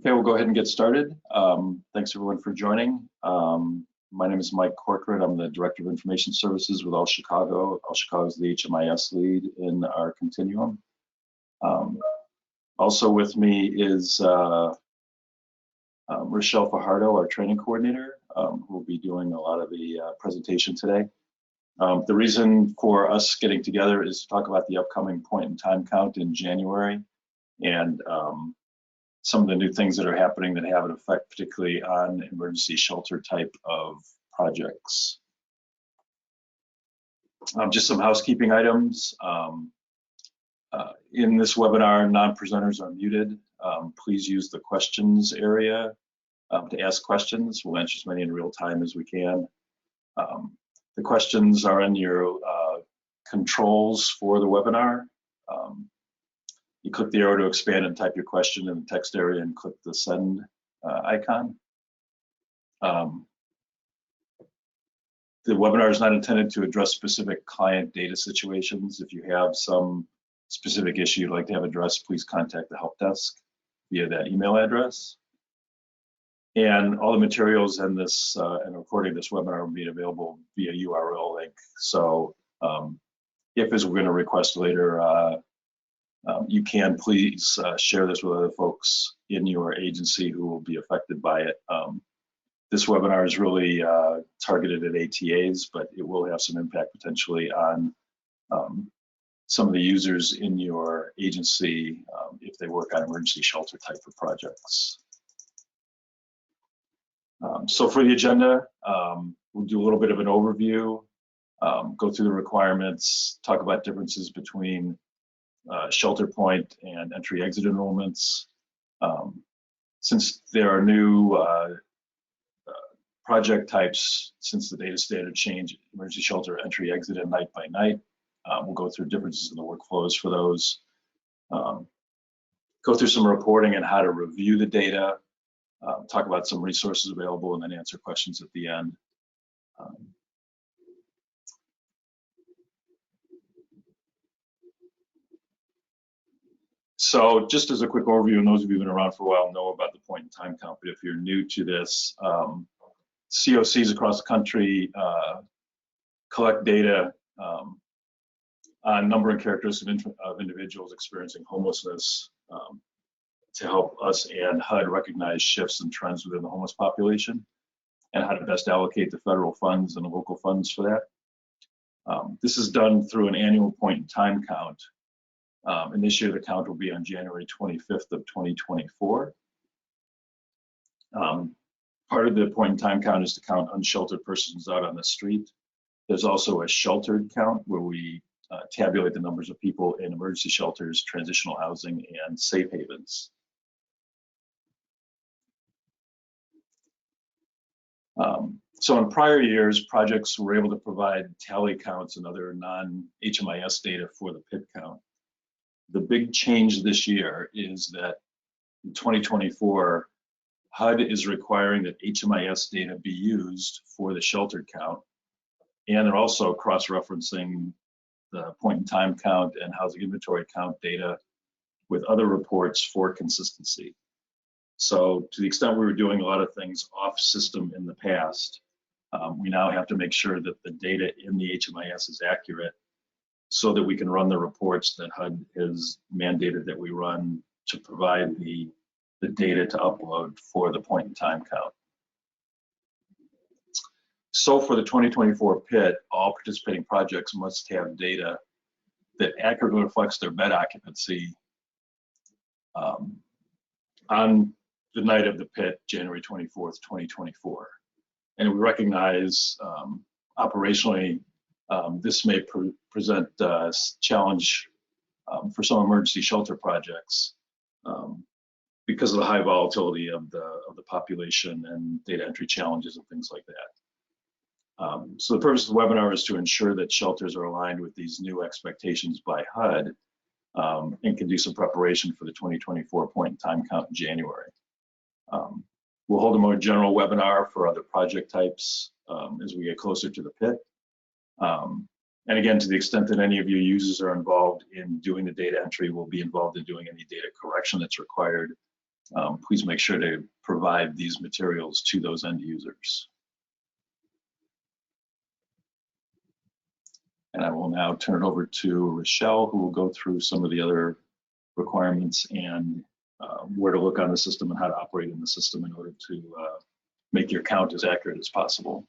Okay, we'll go ahead and get started. Thanks everyone for joining. My name is Mike Corcoran. I'm the Director of Information Services with All Chicago. All Chicago is the HMIS lead in our continuum. Also with me is Rochelle Fajardo, our training coordinator, who will be doing a lot of the presentation today. The reason for us getting together is to talk about the upcoming point in time count in January and some of the new things that are happening that have an effect particularly on emergency shelter type of projects. Just some housekeeping items. In this webinar, non-presenters are muted. Please use the questions area to ask questions. We'll answer as many in real time as we can. The questions are in your controls for the webinar. You click the arrow to expand and type your question in the text area and click the send icon. The webinar is not intended to address specific client data situations. If you have some specific issue you'd like to have addressed, please contact the help desk via that email address. And all the materials in this and recording this webinar will be available via URL link. So if, as we're going to request later, you can please share this with other folks in your agency who will be affected by it. This webinar is really targeted at ATAs, but it will have some impact potentially on some of the users in your agency if they work on emergency shelter type of projects. So for the agenda, we'll do a little bit of an overview, go through the requirements, talk about differences between shelter point and entry exit enrollments. Since there are new project types, since the data standard change, emergency shelter entry exit and night by night, we'll go through differences in the workflows for those. Go through some reporting and how to review the data, talk about some resources available, and then answer questions at the end. So just as a quick overview, and those of you who've been around for a while know about the point in time count, but if you're new to this, COCs across the country collect data on number and characteristics of individuals experiencing homelessness to help us and HUD recognize shifts and trends within the homeless population and how to best allocate the federal funds and the local funds for that. This is done through an annual point in time count. And this year the count will be on January 25th of 2024. Part of the point in time count is to count unsheltered persons out on the street. There's also a sheltered count where we tabulate the numbers of people in emergency shelters, transitional housing, and safe havens. So in prior years, projects were able to provide tally counts and other non-HMIS data for the PIT count. The big change this year is that in 2024, HUD is requiring that HMIS data be used for the sheltered count, and they're also cross-referencing the point in time count and housing inventory count data with other reports for consistency. So to the extent we were doing a lot of things off system in the past, we now have to make sure that the data in the HMIS is accurate so that we can run the reports that HUD has mandated that we run to provide the data to upload for the point in time count. So for the 2024 PIT, all participating projects must have data that accurately reflects their bed occupancy on the night of the PIT, January 24th, 2024. And we recognize operationally this may present a challenge for some emergency shelter projects because of the high volatility of the population and data entry challenges and things like that. So the purpose of the webinar is to ensure that shelters are aligned with these new expectations by HUD and can do some preparation for the 2024 point in time count in January. We'll hold a more general webinar for other project types as we get closer to the PIT. And again, to the extent that any of your users are involved in doing the data entry, we'll be involved in doing any data correction that's required please make sure to provide these materials to those end users. And I will now turn it over to Rochelle, who will go through some of the other requirements and where to look on the system and how to operate in the system in order to make your count as accurate as possible.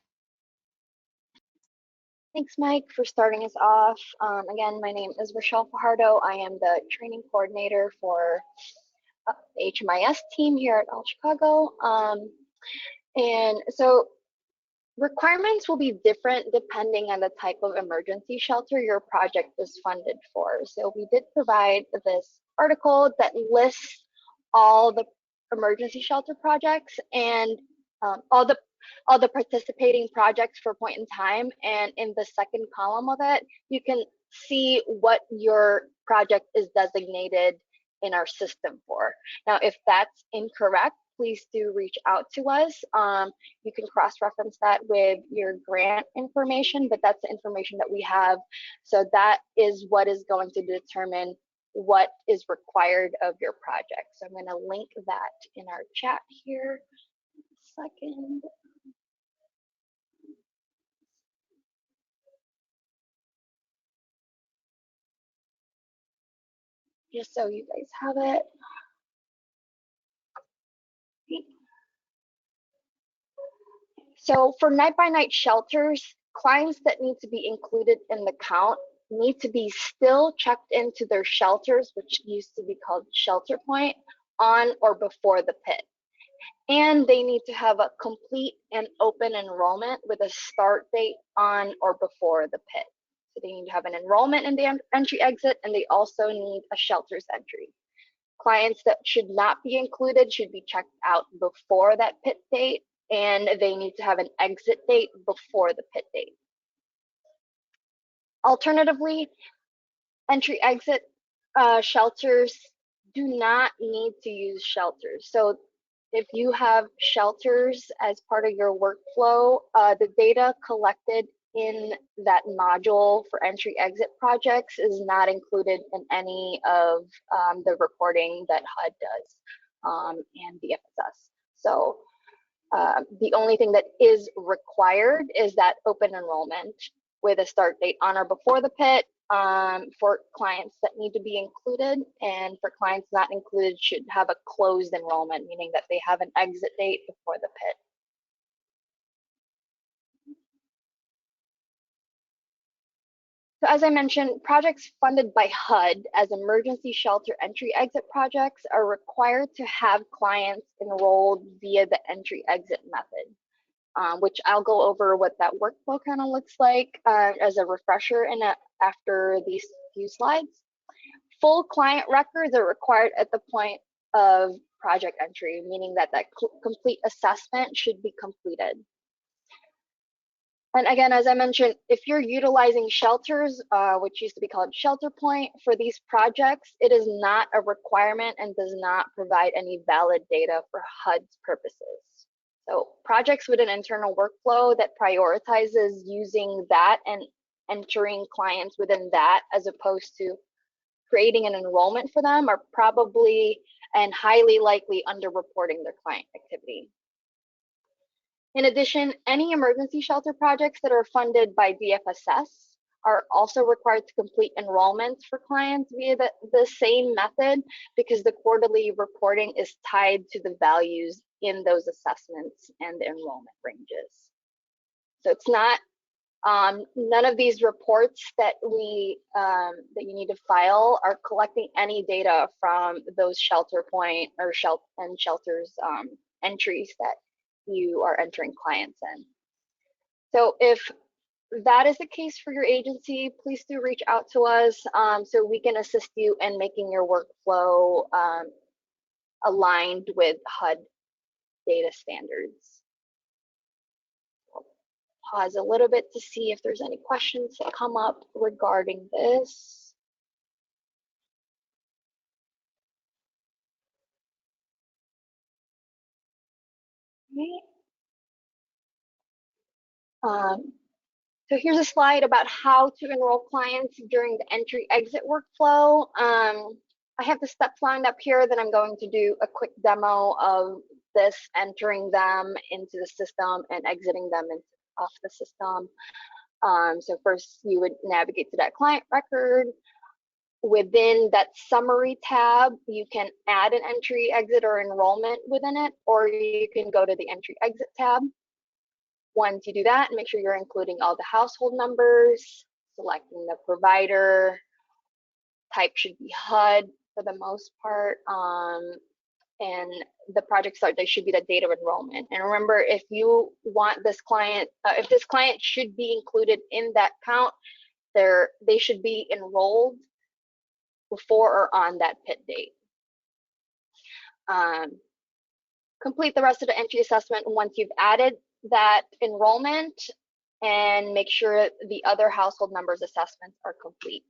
Thanks, Mike, for starting us off. Again, my name is Rochelle Fajardo. I am the training coordinator for the HMIS team here at All Chicago. And so requirements will be different depending on the type of emergency shelter your project is funded for. So we did provide this article that lists all the emergency shelter projects and all the participating projects for point in time. And in the second column of it, you can see what your project is designated in our system for. Now, if that's incorrect, please do reach out to us. You can cross-reference that with your grant information, but that's the information that we have. So that is what is going to determine what is required of your project. So I'm going to link that in our chat here. Second. Just so you guys have it. So for night-by-night shelters, clients that need to be included in the count need to be still checked into their shelters, which used to be called shelter point, on or before the pit. And they need to have a complete and open enrollment with a start date on or before the pit. So they need to have an enrollment in the entry exit, and they also need a shelters entry. Clients that should not be included should be checked out before that pit date, and they need to have an exit date before the pit date. Alternatively, entry exit shelters do not need to use shelters. So if you have shelters as part of your workflow, the data collected in that module for entry exit projects is not included in any of the reporting that HUD does and DFSS. So the only thing that is required is that open enrollment with a start date on or before the pit for clients that need to be included, and for clients not included should have a closed enrollment, meaning that they have an exit date before the pit. So as I mentioned, projects funded by HUD as emergency shelter entry exit projects are required to have clients enrolled via the entry exit method, which I'll go over what that workflow kind of looks like as a refresher after these few slides. Full client records are required at the point of project entry, meaning that complete assessment should be completed. And again, as I mentioned, if you're utilizing shelters, which used to be called Shelter Point, for these projects, it is not a requirement and does not provide any valid data for HUD's purposes. So projects with an internal workflow that prioritizes using that and entering clients within that as opposed to creating an enrollment for them are probably and highly likely underreporting their client activity. In addition, any emergency shelter projects that are funded by DFSS are also required to complete enrollments for clients via the same method, because the quarterly reporting is tied to the values in those assessments and the enrollment ranges. So it's not, none of these reports that you need to file are collecting any data from those shelter point or shelters entries that you are entering clients in. So if that is the case for your agency, please do reach out to us so we can assist you in making your workflow aligned with HUD data standards. I'll pause a little bit to see if there's any questions that come up regarding this. So here's a slide about how to enroll clients during the entry exit workflow. I have the steps lined up here that I'm going to do a quick demo of this, entering them into the system and exiting them off the system. So first you would navigate to that client record. Within that summary tab, you can add an entry, exit, or enrollment within it, or you can go to the entry exit tab. Once you do that, make sure you're including all the household numbers, selecting the provider, type should be HUD for the most part, and the project start date should be the date of enrollment. And remember, if you want this client, if this client should be included in that count, they should be enrolled before or on that PIT date. Complete the rest of the entry assessment once you've added that enrollment, and make sure the other household numbers assessments are complete.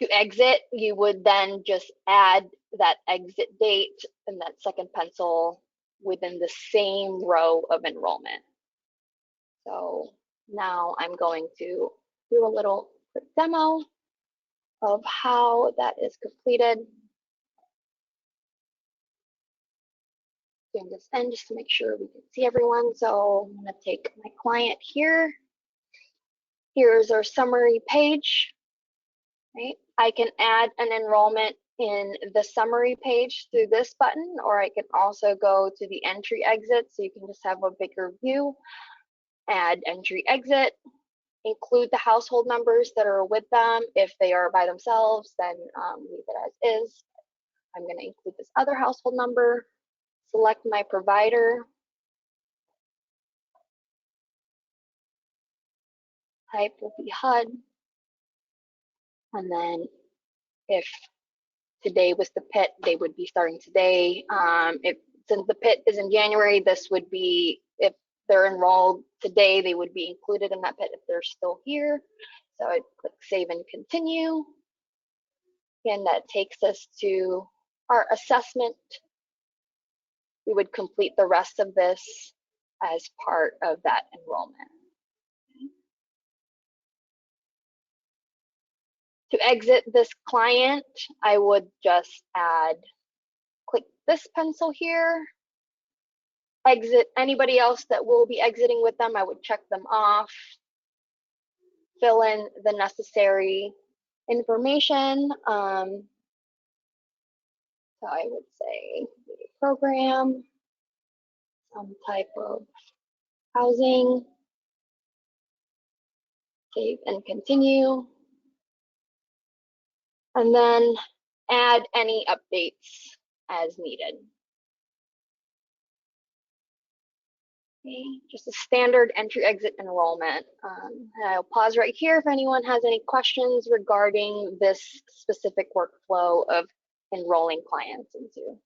To exit, you would then just add that exit date and that second pencil within the same row of enrollment. So now I'm going to do a little quick demo of how that is completed. Doing this end just to make sure we can see everyone. So I'm going to take my client here. Here's our summary page. Right? I can add an enrollment in the summary page through this button, or I can also go to the entry exit so you can just have a bigger view. Add entry exit, include the household numbers that are with them. If they are by themselves, then leave it as is. I'm going to include this other household number, select my provider, type will be HUD, and then if today was the PIT, they would be starting today. Since the PIT is in January, this would be, if they're enrolled today, they would be included in that PIT if they're still here. So I'd click save and continue. Again, that takes us to our assessment. We would complete the rest of this as part of that enrollment. To exit this client, I would just click this pencil here, exit anybody else that will be exiting with them. I would check them off, fill in the necessary information. So I would say program, some type of housing, save and continue. And then add any updates as needed. Okay, just a standard entry exit enrollment. I'll pause right here if anyone has any questions regarding this specific workflow of enrolling clients into.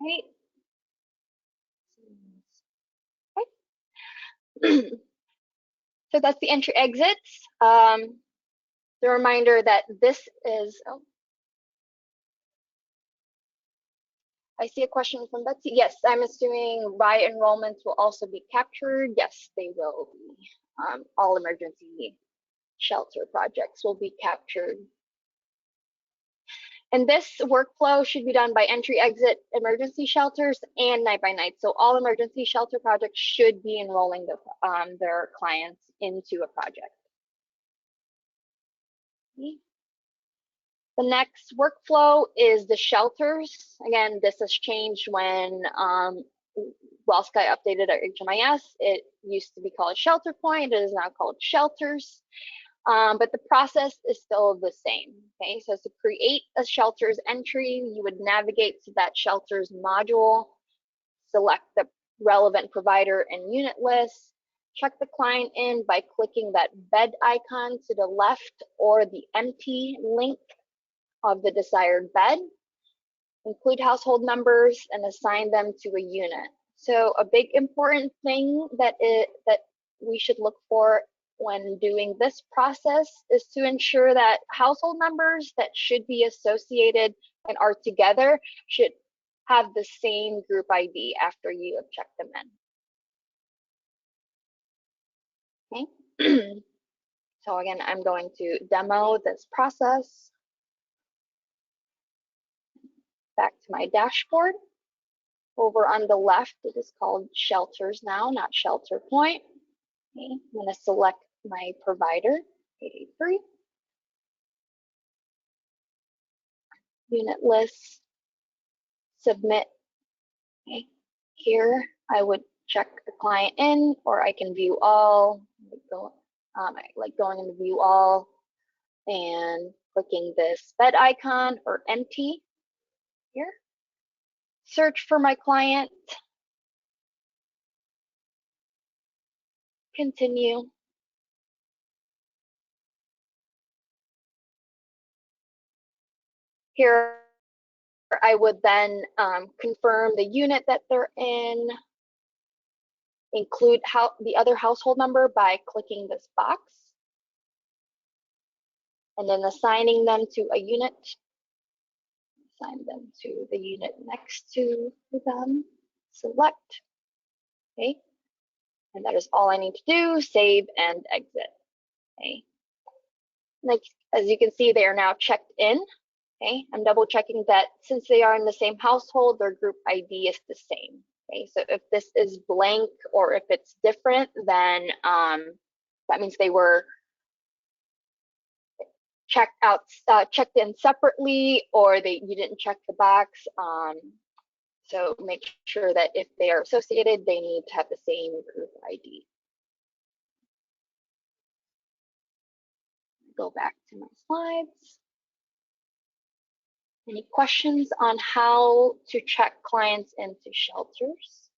Right. Okay. So that's the entry exits. The reminder that this is, oh, I see a question from Betsy. Yes, I'm assuming by enrollments will also be captured. Yes, they will be. All emergency shelter projects will be captured. And this workflow should be done by entry exit emergency shelters and night by night. So all emergency shelter projects should be enrolling their clients into a project. Okay. The next workflow is the shelters. Again, this has changed when WellSky updated our HMIS. It used to be called Shelter Point. It is now called shelters. But the process is still the same. Okay, so to create a shelters entry, you would navigate to that shelters module, select the relevant provider and unit list, check the client in by clicking that bed icon to the left or the empty link of the desired bed, include household numbers and assign them to a unit. So a big important thing that we should look for when doing this process is to ensure that household members that should be associated and are together should have the same group ID after you have checked them in. Okay. So again, I'm going to demo this process. Back to my dashboard. Over on the left, it is called Shelters now, not Shelter Point. Okay. I'm going to select my provider, 883. Unit list, submit. Okay. Here, I would check the client in, or I can view all. I like going into view all and clicking this bed icon or empty here. Search for my client. Continue. Here, I would then confirm the unit that they're in, include the other household number by clicking this box, and then assigning them to a unit. Assign them to the unit next to them. Select. Okay. And that is all I need to do. Save and exit. Okay. Like, as you can see, they are now checked in. Okay. I'm double checking that since they are in the same household, their group ID is the same. Okay. So if this is blank or if it's different, then that means they were checked in separately, or you didn't check the box. So make sure that if they are associated, they need to have the same group ID. Go back to my slides. Any questions on how to check clients into shelters?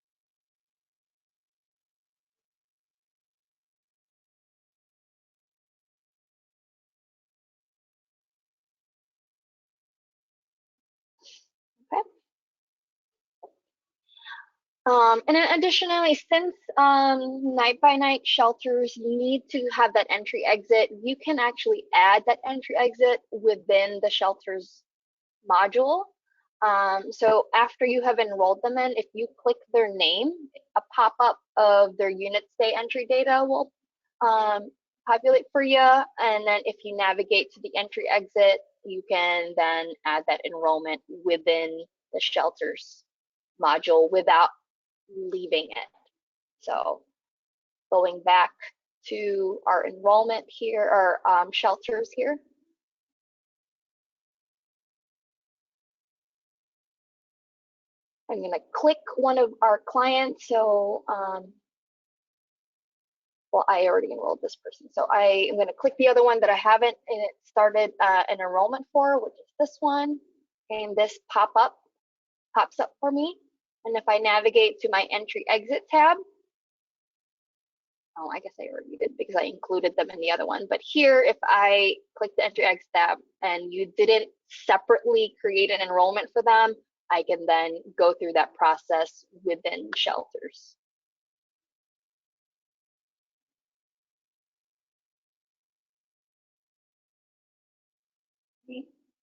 Okay. And then additionally, since night by night shelters need to have that entry exit, you can actually add that entry exit within the shelters module. So after you have enrolled them in, if you click their name, a pop-up of their unit stay entry data will populate for you. And then if you navigate to the entry exit, you can then add that enrollment within the shelters module without leaving it. So going back to our enrollment here, or shelters here. I'm going to click one of our clients. So, well, I already enrolled this person. So I am going to click the other one that I haven't and it started an enrollment for, which is this one. And this pops up for me. And if I navigate to my entry exit tab, oh, I guess I already did because I included them in the other one. But here, if I click the entry exit tab and you didn't separately create an enrollment for them, I can then go through that process within shelters.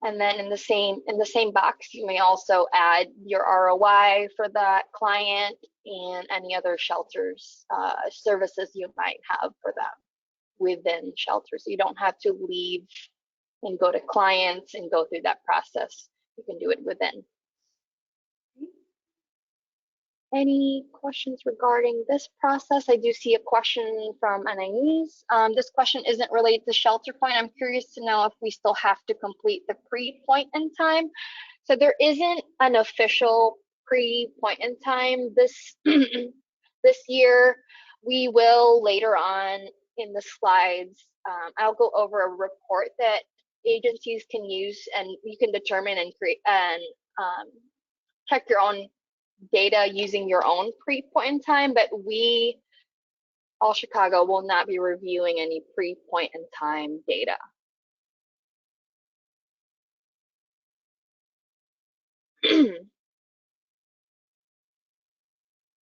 And then in the same box, you may also add your ROI for that client and any other shelters services you might have for them within shelters. So you don't have to leave and go to clients and go through that process. You can do it within. Any questions regarding this process? I do see a question from Anais. This question isn't related to Shelter Point. I'm curious to know if we still have to complete the pre-point in time. So there isn't an official pre-point in time this this year. We will later on in the slides. I'll go over a report that agencies can use, and you can determine and create and check your own data using your own pre-point in time, but we, All Chicago, will not be reviewing any pre-point in time data.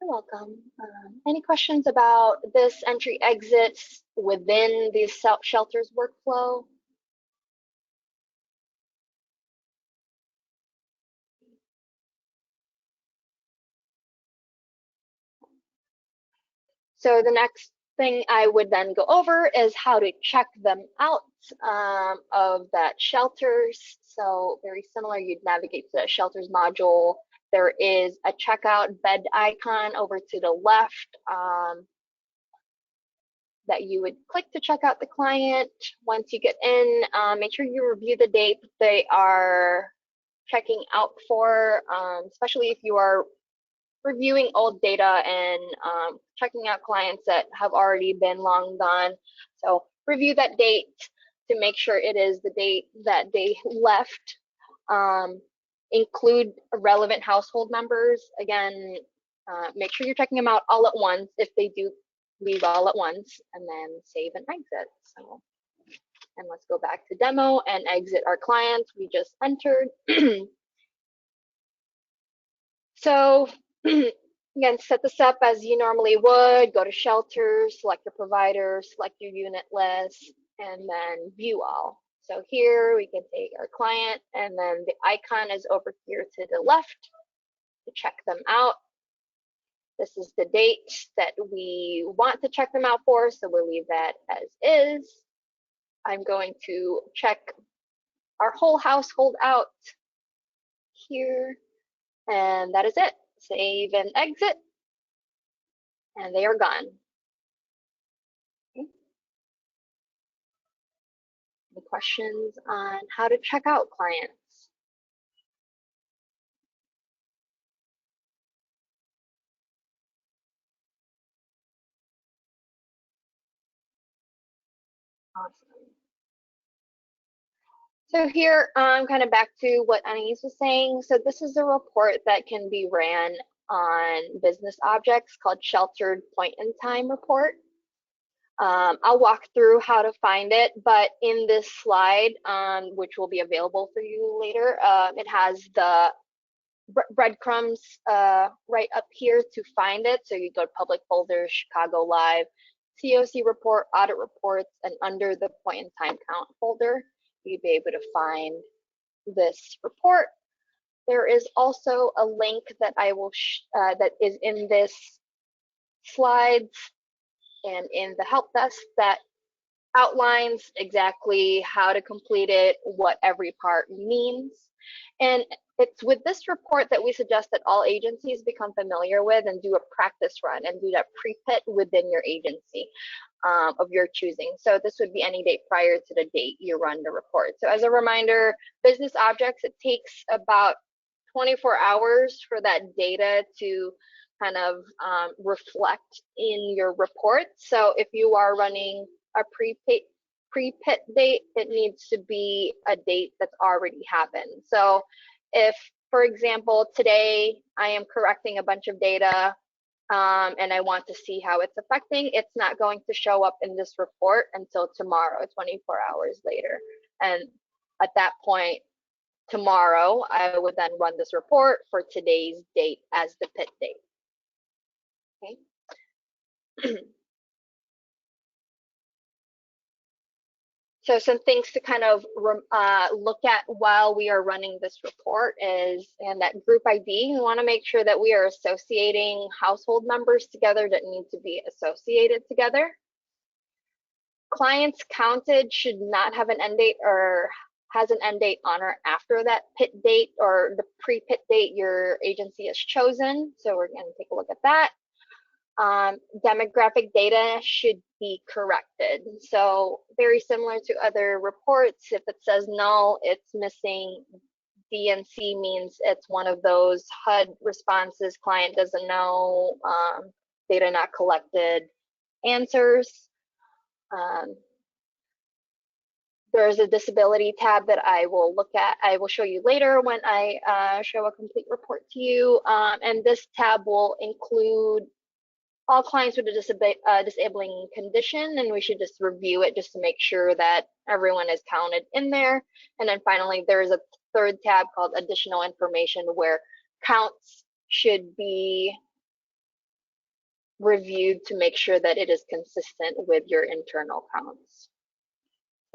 welcome. Any questions about this entry exits within the shelters workflow? So the next thing I would then go over is how to check them out of that shelters. So very similar, you'd navigate to the shelters module. There is a checkout bed icon over to the left that you would click to check out the client. Once you get in, make sure you review the date they are checking out for, especially if you are reviewing old data and checking out clients that have already been long gone. So review that date to make sure it is the date that they left. Include relevant household members. Again, make sure you're checking them out all at once if they do leave all at once, and then save and exit. So, and let's go back to demo and exit our clients we just entered. So again, set this up as you normally would. Go to shelters, select your provider, select your unit list, and then view all. So here we can take our client, and then the icon is over here to the left to check them out. This is the date that we want to check them out for, so we'll leave that as is. I'm going to check our whole household out here, and that is it. Save and exit, and they are gone. Okay. Any questions on how to check out clients? Awesome. So here, kind of back to what Anais was saying. So this is a report that can be ran on business objects called Sheltered Point in Time Report. I'll walk through how to find it, but in this slide, which will be available for you later, it has the breadcrumbs right up here to find it. So you go to public folders, Chicago Live, COC report, audit reports, and under the point in time count folder, you'd be able to find this report. There is also a link that I will that is in this slides and in the help desk that outlines exactly how to complete it, what every part means. And it's with this report that we suggest that all agencies become familiar with and do a practice run and do that pre-pit within your agency of your choosing. So this would be any date prior to the date you run the report. So as a reminder, business objects, it takes about 24 hours for that data to kind of reflect in your report. So if you are running a pre-pit date, it needs to be a date that's already happened. So if, for example, today I am correcting a bunch of data and I want to see how it's affecting, it's not going to show up in this report until tomorrow, 24 hours later. And at that point, tomorrow, I would then run this report for today's date as the pit date. Okay. So some things to kind of look at while we are running this report is, and that group ID, we want to make sure that we are associating household members together that need to be associated together. Clients counted should not have an end date or has an end date on or after that pit date or the pre-pit date your agency has chosen. So we're going to take a look at that. Demographic data should be corrected. So very similar to other reports, if it says null, it's missing. DNC means it's one of those HUD responses, client doesn't know, data not collected answers. There's a disability tab that I will look at. I will show you later when I show a complete report to you. And this tab will include all clients with a disabling condition, and we should just review it just to make sure that everyone is counted in there. And then finally, there is a third tab called additional information where counts should be reviewed to make sure that it is consistent with your internal counts.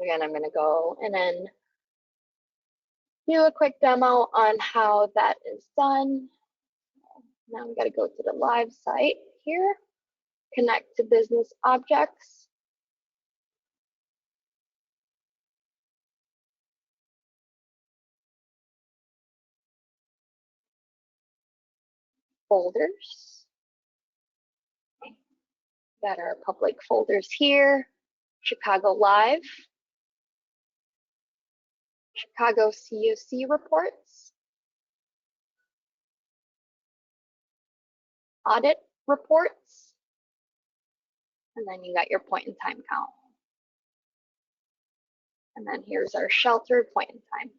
Again, I'm going to go and then do a quick demo on how that is done. Now I'm going to go to the live site here, connect to business objects. Folders. Got our public folders here. Chicago Live. Chicago COC reports. Audit reports. And then you got your point in time count. And then here's our shelter point in time.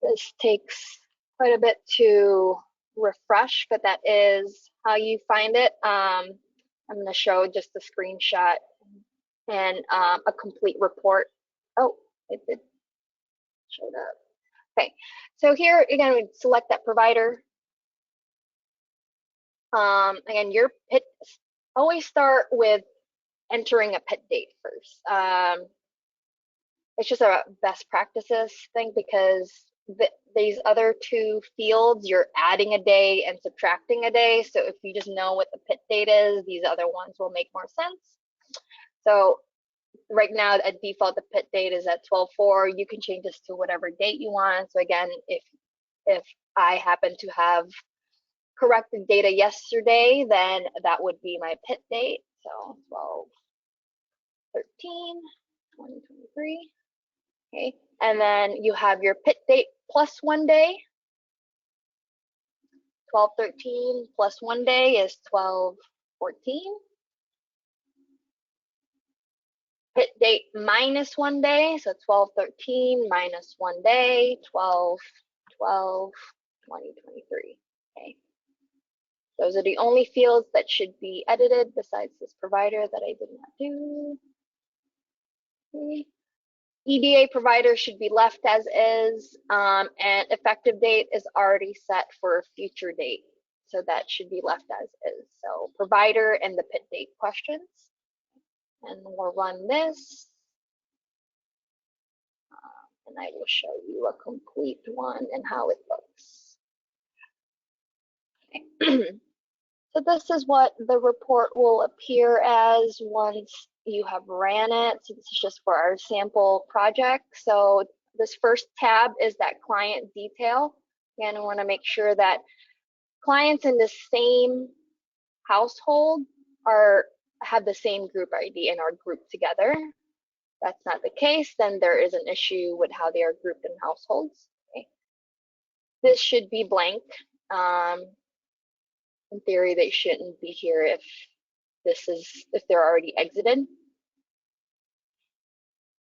This takes quite a bit to refresh, but that is how you find it. I'm going to show just a screenshot and a complete report. Oh, it did show up. Okay, so here again, we select that provider. Again, your PIT, always start with entering a PIT date first. It's just a best practices thing because these other two fields, you're adding a day and subtracting a day. So if you just know what the PIT date is, these other ones will make more sense. So right now at default, the PIT date is at 12/4. You can change this to whatever date you want. So again, if I happen to have corrected data yesterday, then that would be my PIT date. So 12/13/2023. Okay, and then you have your PIT date plus 1 day. 12/13 plus 1 day is 12/14. PIT date minus 1 day, so 12/13 minus 1 day, 12/12/2023. Okay, those are the only fields that should be edited besides this provider that I did not do. Okay. EDA provider should be left as is, and effective date is already set for a future date. So that should be left as is. So provider and the PIT date questions. And we'll run this. And I will show you a complete one and how it looks. Okay. So this is what the report will appear as once you have ran it. So this is just for our sample project. So this first tab is that client detail. And I want to make sure that clients in the same household have the same group ID and are grouped together. If that's not the case, then there is an issue with how they are grouped in households. Okay. This should be blank. In theory, they shouldn't be here if they're already exited.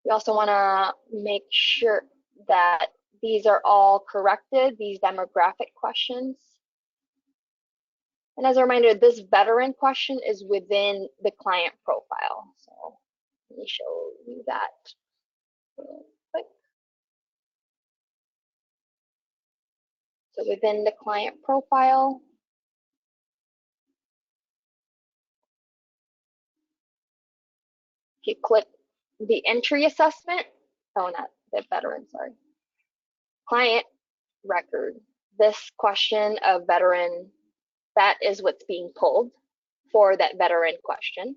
We also want to make sure that these are all corrected, these demographic questions. And as a reminder, this veteran question is within the client profile. So let me show you that real quick. So within the client profile, if you click the entry assessment, oh, not the veteran, sorry, client record, this question of veteran, that is what's being pulled for that veteran question.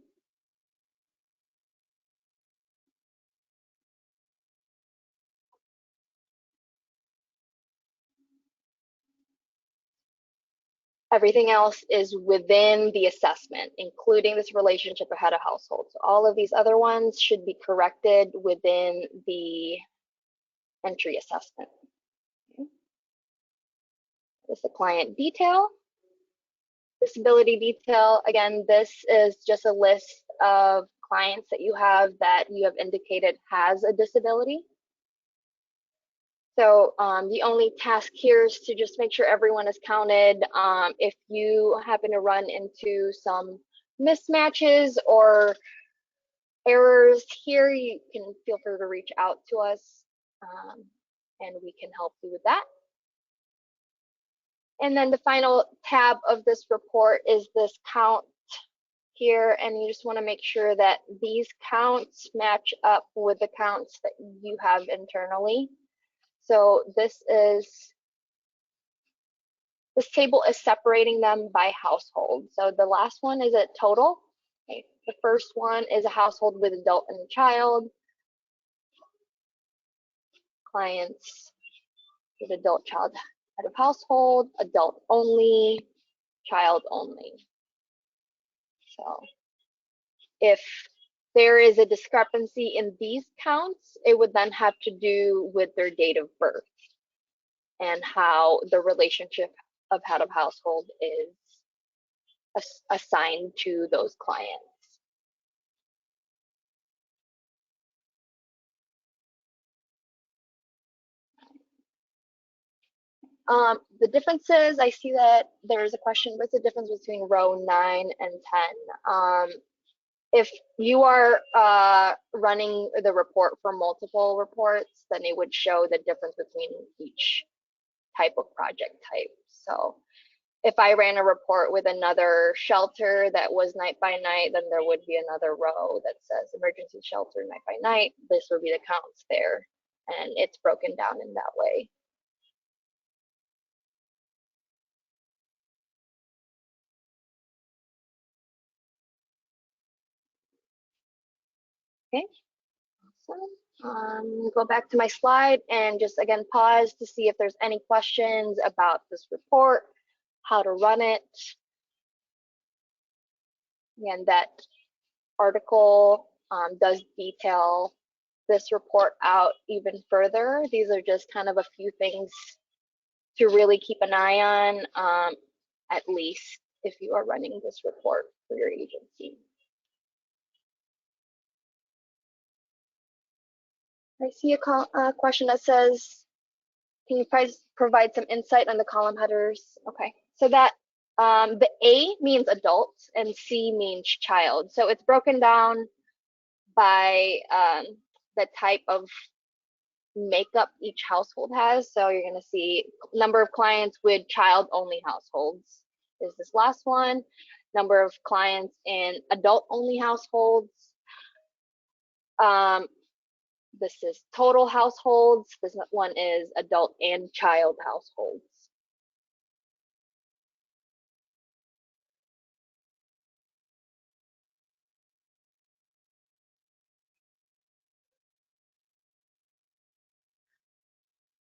Everything else is within the assessment, including this relationship ahead of household. So all of these other ones should be corrected within the entry assessment. Okay. This is the client detail. Disability detail, again, this is just a list of clients that you have indicated has a disability. So the only task here is to just make sure everyone is counted. If you happen to run into some mismatches or errors here, you can feel free to reach out to us, and we can help you with that. And then the final tab of this report is this count here, and you just want to make sure that these counts match up with the counts that you have internally. So this table is separating them by household. So the last one is a total. Okay. The first one is a household with adult and child. Clients with adult, child, head of household, adult only, child only. So if there is a discrepancy in these counts, it would then have to do with their date of birth and how the relationship of head of household is assigned to those clients. The differences, I see that there's a question, what's the difference between row 9 and 10? If you are running the report for multiple reports, then it would show the difference between each type of project type. So if I ran a report with another shelter that was night by night, then there would be another row that says emergency shelter night by night. This would be the counts there, and it's broken down in that way. Okay, awesome. Go back to my slide and just again pause to see if there's any questions about this report, how to run it. And that article does detail this report out even further. These are just kind of a few things to really keep an eye on, at least if you are running this report for your agency. I see a question that says, can you provide some insight on the column headers? Okay, so that the A means adult and C means child. So it's broken down by the type of makeup each household has. So you're going to see number of clients with child-only households is this last one. Number of clients in adult-only households. This is total households. This one is adult and child households.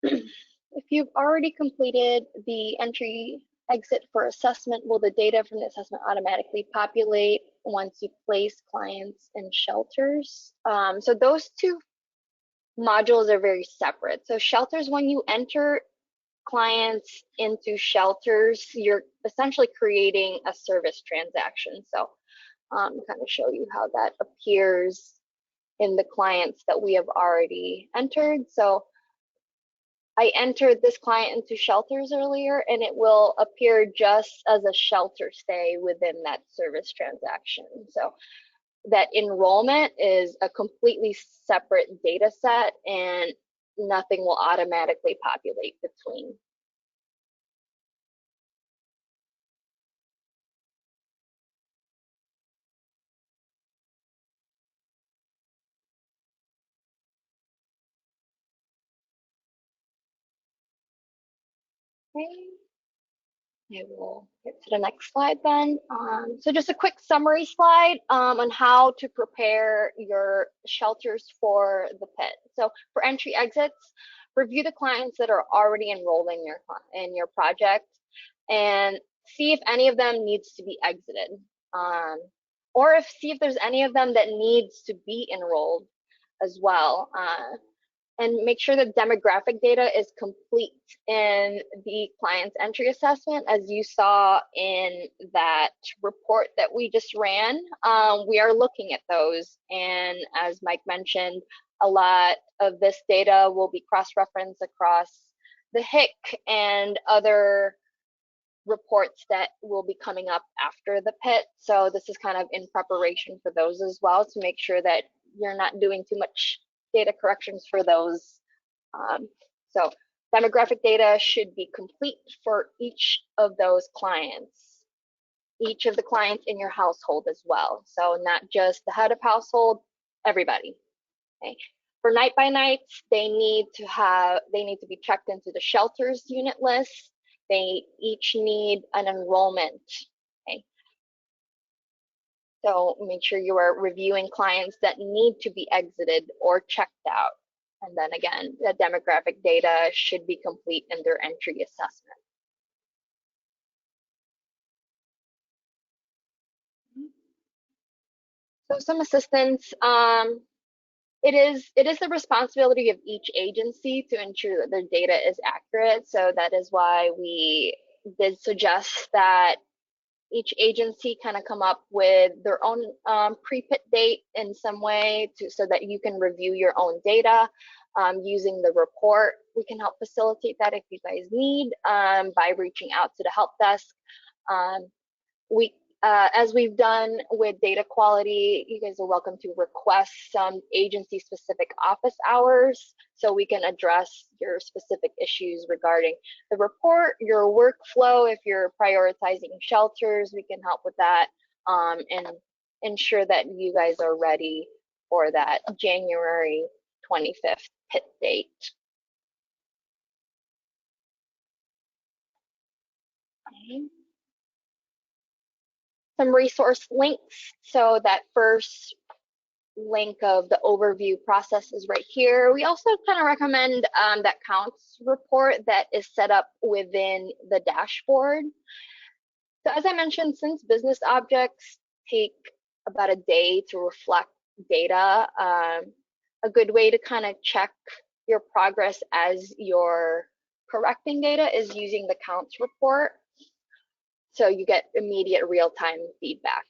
If you've already completed the entry exit for assessment, will the data from the assessment automatically populate once you place clients in shelters? So those two modules are very separate. So shelters, when you enter clients into shelters, you're essentially creating a service transaction. So kind of show you how that appears in the clients that we have already entered. So I entered this client into shelters earlier, and it will appear just as a shelter stay within that service transaction. So that enrollment is a completely separate data set, and nothing will automatically populate between. Okay. I will get to the next slide then. So just a quick summary slide on how to prepare your shelters for the PIT. So for entry exits, review the clients that are already enrolled in your project and see if any of them needs to be exited, or see if there's any of them that needs to be enrolled as well. And make sure that demographic data is complete in the client's entry assessment. As you saw in that report that we just ran, we are looking at those. And as Mike mentioned, a lot of this data will be cross-referenced across the HIC and other reports that will be coming up after the PIT. So this is kind of in preparation for those as well, to make sure that you're not doing too much data corrections for those. So demographic data should be complete for each of those clients, each of the clients in your household as well. So not just the head of household, everybody. Okay. For night by nights, they need to be checked into the shelters unit list. They each need an enrollment. Okay. So make sure you are reviewing clients that need to be exited or checked out. And then again, the demographic data should be complete in their entry assessment. So some assistance. It is the responsibility of each agency to ensure that their data is accurate. So that is why we did suggest that each agency kind of come up with their own pre-PIT date in some way so that you can review your own data using the report. We can help facilitate that if you guys need by reaching out to the help desk. As we've done with data quality, you guys are welcome to request some agency specific office hours so we can address your specific issues regarding the report, your workflow. If you're prioritizing shelters, we can help with that and ensure that you guys are ready for that January 25th PIT date. Okay. Some resource links. So that first link of the overview process is right here. We also kind of recommend that counts report that is set up within the dashboard. So as I mentioned, since business objects take about a day to reflect data, a good way to kind of check your progress as you're correcting data is using the counts report. So you get immediate real-time feedback.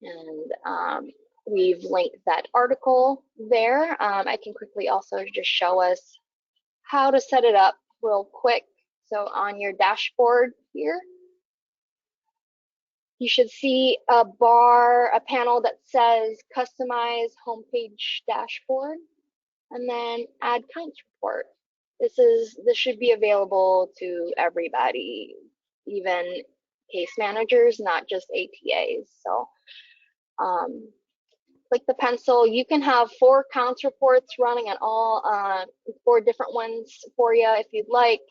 And we've linked that article there. I can quickly also just show us how to set it up real quick. So on your dashboard here, you should see a panel that says customize homepage dashboard, and then add counts report. This should be available to everybody, even case managers, not just ATAs. So click the pencil. You can have 4 counts reports running at all, 4 different ones for you if you'd like.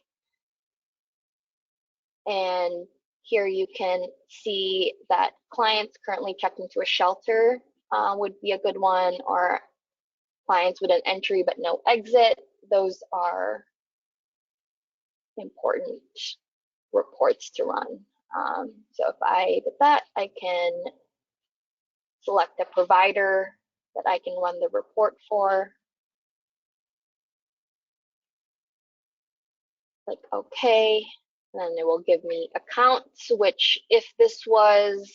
And here you can see that clients currently checked into a shelter would be a good one, or clients with an entry but no exit. Those are important reports to run. So if I did that, I can select a provider that I can run the report for. Click OK, and then it will give me accounts, which if this was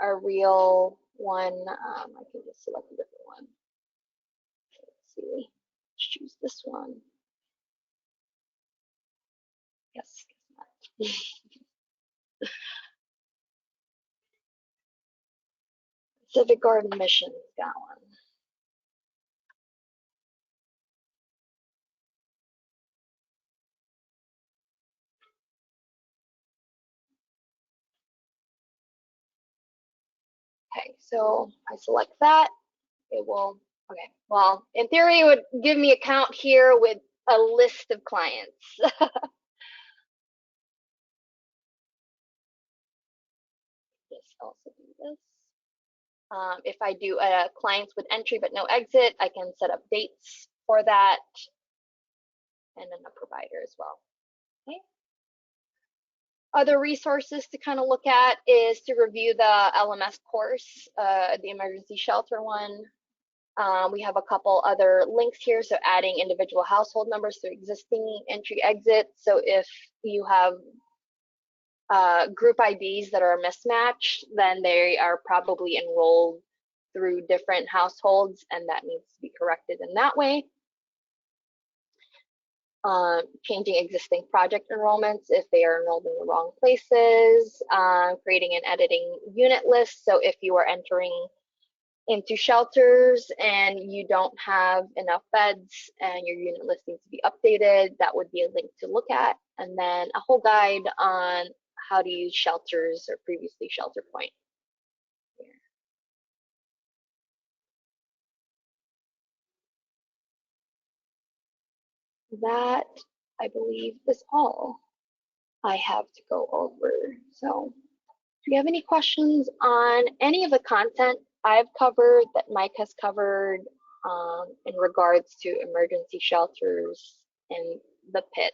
a real one, I can just select a different one. Let's see, let's choose this one. Yes. Civic Garden Mission, got one. Okay, so I select that. It will, okay, well, in theory, it would give me a count here with a list of clients. Let's also do this. If I do clients with entry but no exit, I can set up dates for that, and then a provider as well. Okay. Other resources to kind of look at is to review the LMS course, the emergency shelter one. We have a couple other links here, so adding individual household numbers to existing entry exit. So if you have group IDs that are mismatched, then they are probably enrolled through different households, and that needs to be corrected in that way. changing existing project enrollments if they are enrolled in the wrong places, creating and editing unit lists. So if you are entering into shelters and you don't have enough beds and your unit list needs to be updated, that would be a link to look at. And then a whole guide on how to use shelters or previously shelter point. That, I believe, is all I have to go over. So do you have any questions on any of the content I've covered that Mike has covered in regards to emergency shelters and the pit?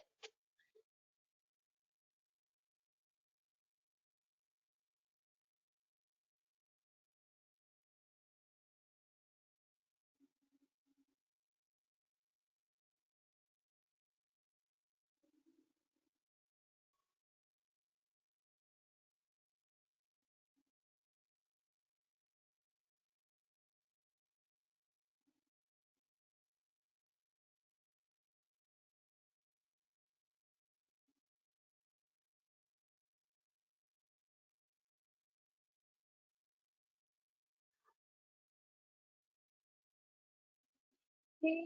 Okay.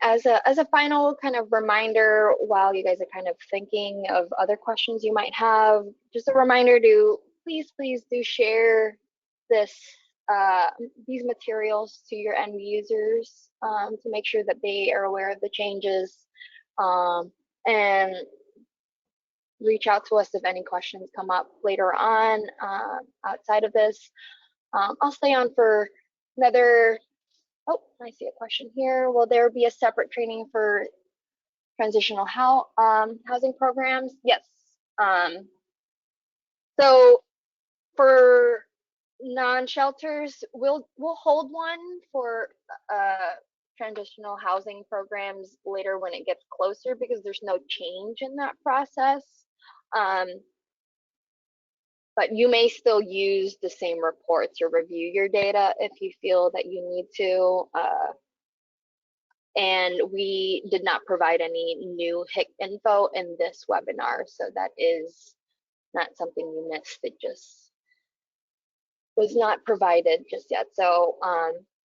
As a final kind of reminder, while you guys are kind of thinking of other questions you might have, just a reminder to please do share this these materials to your end users to make sure that they are aware of the changes, and reach out to us if any questions come up later on outside of this. I'll stay on for another. Oh, I see a question here. Will there be a separate training for transitional housing programs? Yes. So for non-shelters, we'll hold one for transitional housing programs later when it gets closer, because there's no change in that process. But you may still use the same reports or review your data if you feel that you need to. And we did not provide any new HIC info in this webinar, so that is not something you missed. It just was not provided just yet. So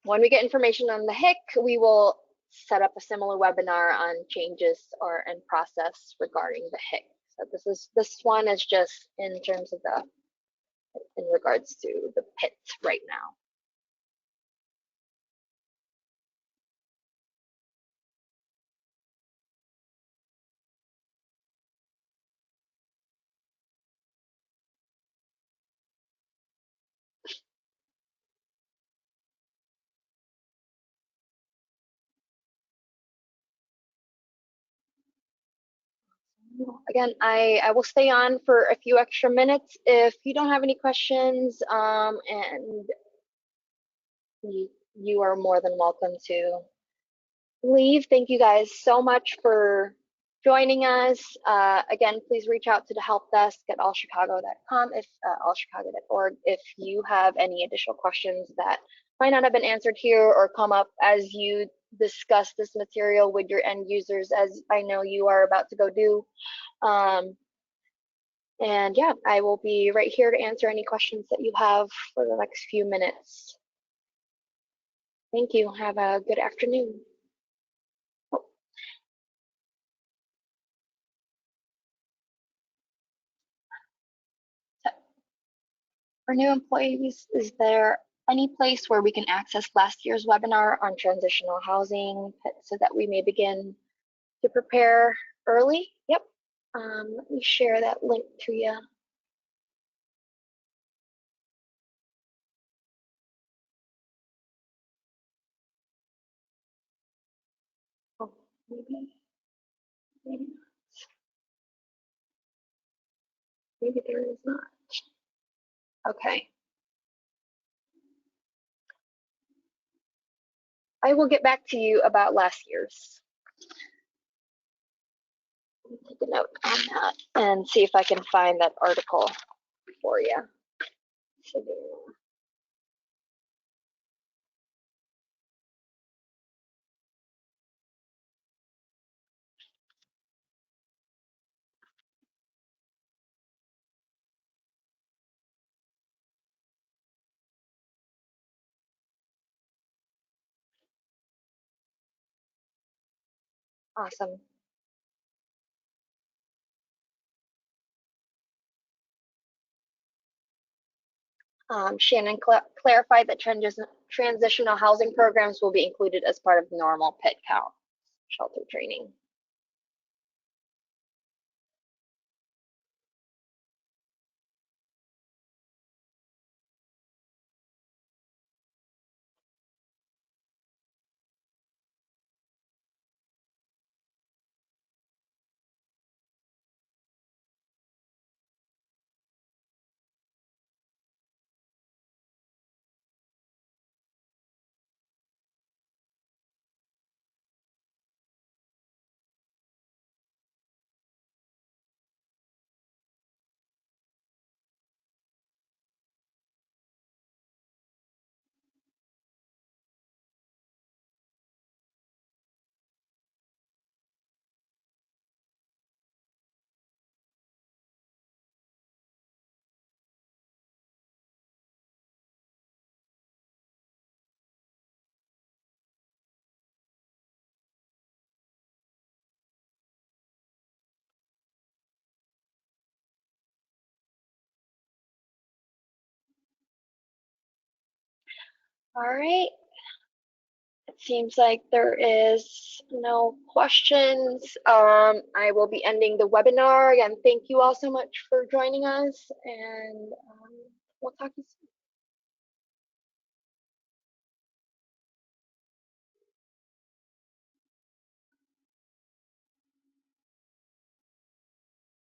when we get information on the HIC, we will set up a similar webinar on changes and process regarding the HIC. So this one is just in terms of in regards to the pit right now. Again, I will stay on for a few extra minutes if you don't have any questions, and you are more than welcome to leave. Thank you guys so much for joining us. Again, please reach out to the help desk at allchicago.com, allchicago.org, if you have any additional questions that might not have been answered here or come up as you discuss this material with your end users, as I know you are about to go do. And yeah, I will be right here to answer any questions that you have for the next few minutes. Thank you. Have a good afternoon. For new employees, is there any place where we can access last year's webinar on transitional housing so that we may begin to prepare early? Yep. Let me share that link to you. Oh, maybe there is not. Okay. I will get back to you about last year's. Take a note on that and see if I can find that article for you. Awesome. Shannon clarified that transitional housing programs will be included as part of normal PIT count shelter training. All right. It seems like there is no questions. I will be ending the webinar. Again, thank you all so much for joining us, and we'll talk to you soon.